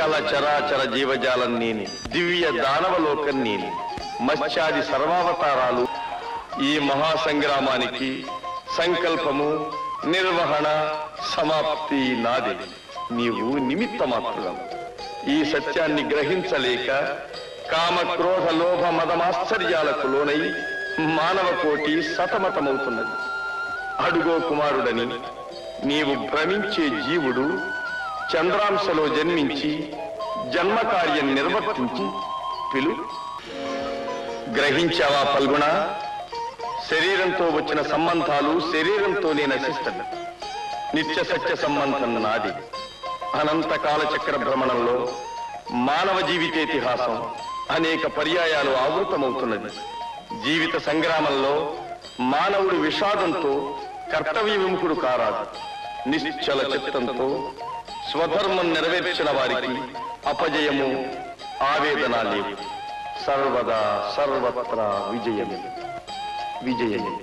సకల చరాచర జీవజాలం నేనే, దివ్య దానవలోకం నేనే, మత్స్యాది సర్వావతారాలు ఈ మహాసంగ్రామానికి సంకల్పము, నిర్వహణ, సమాప్తి నాదే. నీవు నిమిత్త మాత్రం. ఈ సత్యాన్ని గ్రహించలేక కామ క్రోధ లోభ మదమాశ్చర్యాలకు లోనై మానవ కోటి సతమతమవుతున్నది. అడుగో కుమారుడని, నీవు భ్రమించే జీవుడు చంద్రాంశలో జన్మించి జన్మకార్యం నిర్వర్తించి పిలు. గ్రహించావా ఫల్గుణ? శరీరంతో వచ్చిన సంబంధాలు శరీరంతోనే నశిస్తది. నిత్య సత్య సంబంధం నాది. అనంత కాలచక్ర భ్రమణంలో మానవ జీవితేతిహాసం అనేక పర్యాయాలు ఆవృతమవుతున్నది. జీవిత సంగ్రామంలో మానవుడు విషాదంతో కర్తవ్య విముఖుడు కారాదు. నిశ్చల చిత్తంతో స్వధర్మం నెరవేర్చిన వారికి అపజయము, ఆవేదన లేవు. సర్వదా సర్వత్రా విజయమే, విజయమే.